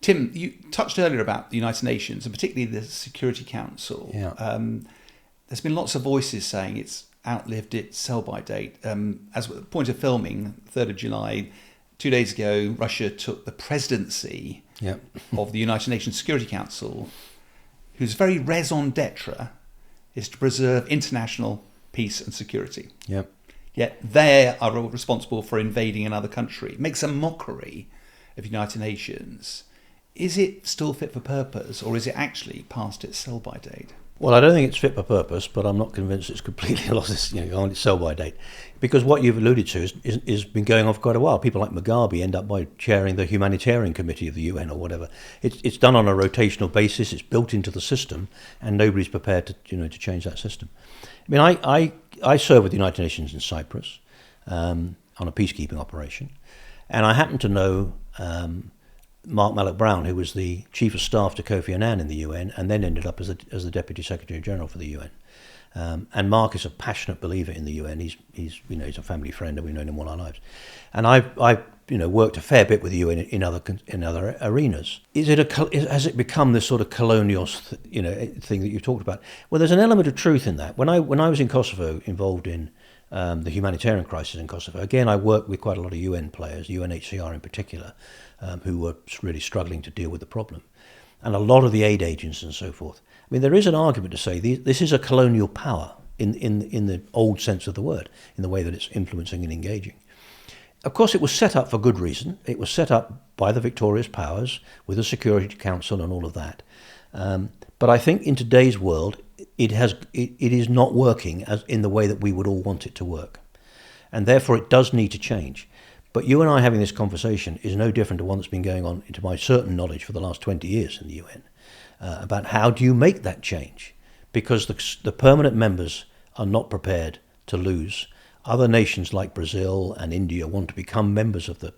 Tim, you touched earlier about the United Nations and particularly the Security Council. Yeah. There's been lots of voices saying it's outlived its sell-by date. As at the point of filming, 3rd of July, 2 days ago, Russia took the presidency of the United Nations Security Council, whose very raison d'etre is to preserve international peace and security. Yep. Yet they are responsible for invading another country. It makes a mockery of the United Nations. Is it still fit for purpose, or is it actually past its sell-by date? Well, I don't think it's fit for purpose, but I'm not convinced it's completely lost its, on its sell-by date. Because what you've alluded to is been going on for quite a while. People like Mugabe end up by chairing the humanitarian committee of the UN or whatever. It's done on a rotational basis. It's built into the system, and nobody's prepared to change that system. I mean, I served with the United Nations in Cyprus on a peacekeeping operation, and I happen to know Mark Malloch-Brown, who was the chief of staff to Kofi Annan in the UN, and then ended up as the deputy secretary general for the UN. And Mark is a passionate believer in the UN. He's a family friend, and we've known him all our lives. And I've worked a fair bit with the UN in other arenas. Has it become this sort of colonial thing that you talked about? Well, there's an element of truth in that. When I was in Kosovo, involved in the humanitarian crisis in Kosovo, again, I worked with quite a lot of UN players, UNHCR in particular, who were really struggling to deal with the problem, and a lot of the aid agents and so forth. I mean, there is an argument to say this is a colonial power in the old sense of the word, in the way that it's influencing and engaging. Of course, it was set up for good reason. It was set up by the victorious powers with the Security Council and all of that. But I think in today's world, it is not working as in the way that we would all want it to work, and therefore it does need to change. But you and I having this conversation is no different to one that's been going on, to my certain knowledge, for the last 20 years in the UN, about how do you make that change? Because the permanent members are not prepared to lose. Other nations like Brazil and India want to become members of the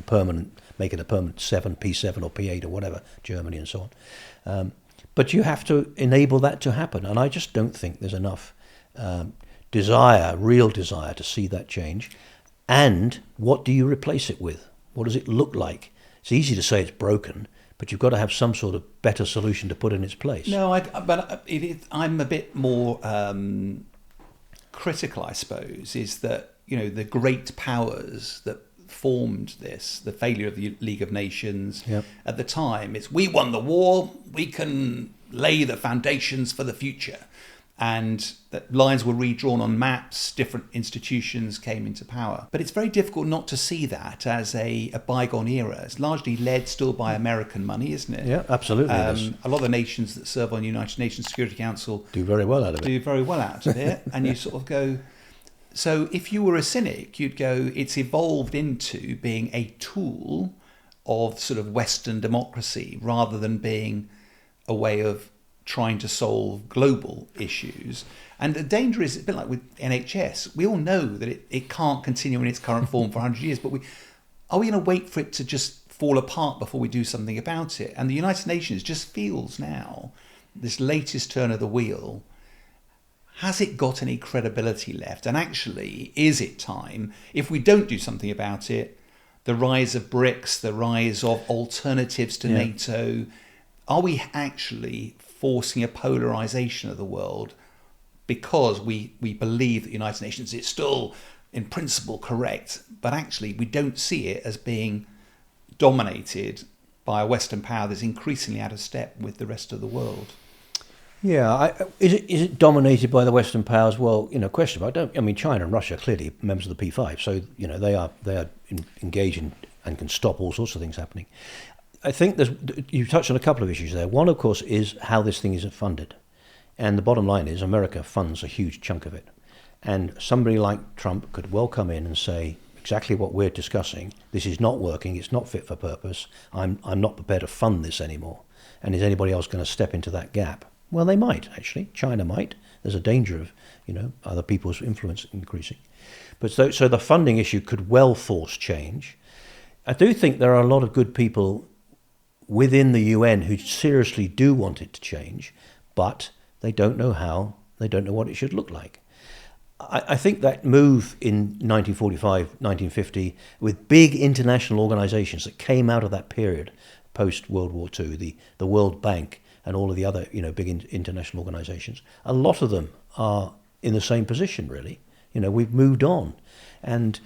permanent, make it a permanent P7 or P8 or whatever, Germany and so on. But you have to enable that to happen. And I just don't think there's enough real desire to see that change. And what do you replace it with? What does it look like? It's easy to say it's broken, but you've got to have some sort of better solution to put in its place. No, I'm a bit more critical, I suppose, is that the great powers that formed this, the failure of the League of Nations at the time, it's we won the war, we can lay the foundations for the future. And that lines were redrawn on maps, different institutions came into power. But it's very difficult not to see that as a bygone era. It's largely led still by American money, isn't it? Yeah, absolutely. A lot of the nations that serve on the United Nations Security Council do very well out of it. And you sort of go, so if you were a cynic, you'd go, it's evolved into being a tool of sort of Western democracy rather than being a way of trying to solve global issues. And the danger is a bit like with NHS. We all know that it can't continue in its current form for 100 years, but are we going to wait for it to just fall apart before we do something about it? And the United Nations just feels now, this latest turn of the wheel, has it got any credibility left? And actually, is it time, if we don't do something about it, the rise of BRICS, the rise of alternatives to NATO, are we actually forcing a polarization of the world because we believe that the United Nations is still in principle correct, but actually we don't see it as being dominated by a Western power that's increasingly out of step with the rest of the world? Yeah, is it dominated by the Western powers? Well, question. China and Russia are clearly members of the P5, so they are engaging and can stop all sorts of things happening. I think you touched on a couple of issues there. One, of course, is how this thing is funded. And the bottom line is America funds a huge chunk of it. And somebody like Trump could well come in and say exactly what we're discussing. This is not working. It's not fit for purpose. I'm not prepared to fund this anymore. And is anybody else going to step into that gap? Well, they might, actually. China might. There's a danger of, other people's influence increasing. But so the funding issue could well force change. I do think there are a lot of good people within the UN who seriously do want it to change, but they don't know how, they don't know what it should look like. I think that move in 1945, 1950, with big international organizations that came out of that period, post World War II, the World Bank and all of the other big international organisations, a lot of them are in the same position really. We've moved on, and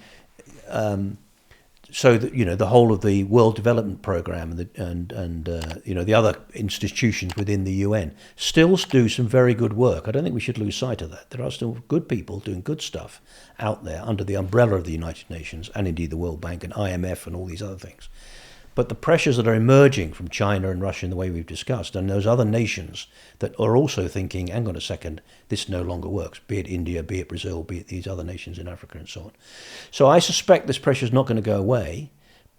so that the whole of the World Development Programme and the other institutions within the UN still do some very good work. I don't think we should lose sight of that. There are still good people doing good stuff out there under the umbrella of the United Nations and indeed the World Bank and IMF and all these other things. But the pressures that are emerging from China and Russia in the way we've discussed, and those other nations that are also thinking, hang on a second, this no longer works, be it India, be it Brazil, be it these other nations in Africa and so on. So I suspect this pressure is not going to go away,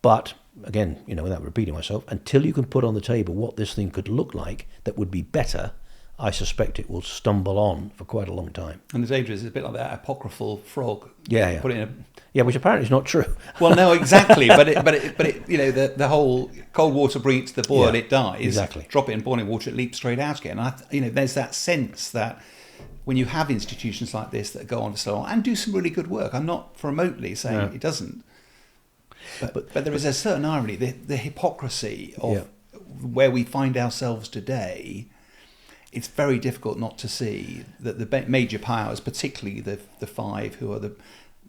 but again, without repeating myself, until you can put on the table what this thing could look like that would be better, I suspect it will stumble on for quite a long time. And the danger is it's a bit like that apocryphal frog. Yeah. Put it in a... Yeah, which apparently is not true. Well, no, exactly. but the whole cold water breeds the boil, it dies. Exactly. Drop it in boiling water, it leaps straight out again. There's that sense that when you have institutions like this that go on for so long and do some really good work, I'm not remotely saying it doesn't. But there is a certain irony, the hypocrisy of where we find ourselves today. It's very difficult not to see that the major powers, particularly the five who are the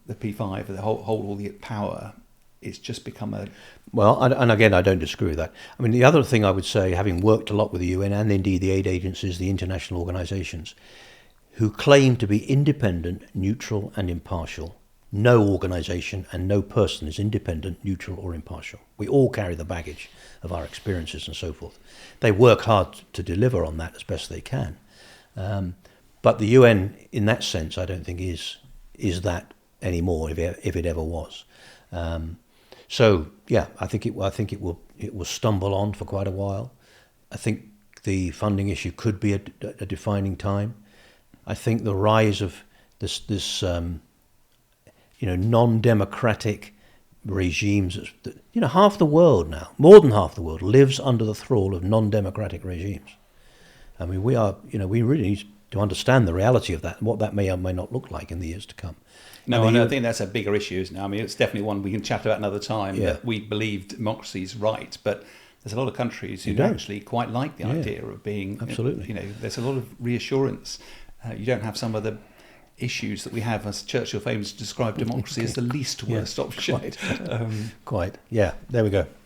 P5, that hold all the power, it's just become a... Well, and again, I don't disagree with that. I mean, the other thing I would say, having worked a lot with the UN and indeed the aid agencies, the international organisations, who claim to be independent, neutral and impartial, no organisation and no person is independent, neutral or impartial. We all carry the baggage of our experiences and so forth. They work hard to deliver on that as best they can. But the UN, in that sense, I don't think is that anymore, if it ever was. So yeah, I think it will stumble on for quite a while. I think the funding issue could be a defining time. I think the rise of this non-democratic regimes. Half the world now, more than half the world, lives under the thrall of non-democratic regimes. I mean, we really need to understand the reality of that and what that may or may not look like in the years to come. No, I think that's a bigger issue, isn't it? I mean, it's definitely one we can chat about another time. Yeah. That we believe democracy is right, but there's a lot of countries who actually quite like the idea of being... Absolutely. There's a lot of reassurance. You don't have some of the issues that we have, as Churchill famously described democracy as the least worst option. Quite. Yeah, there we go.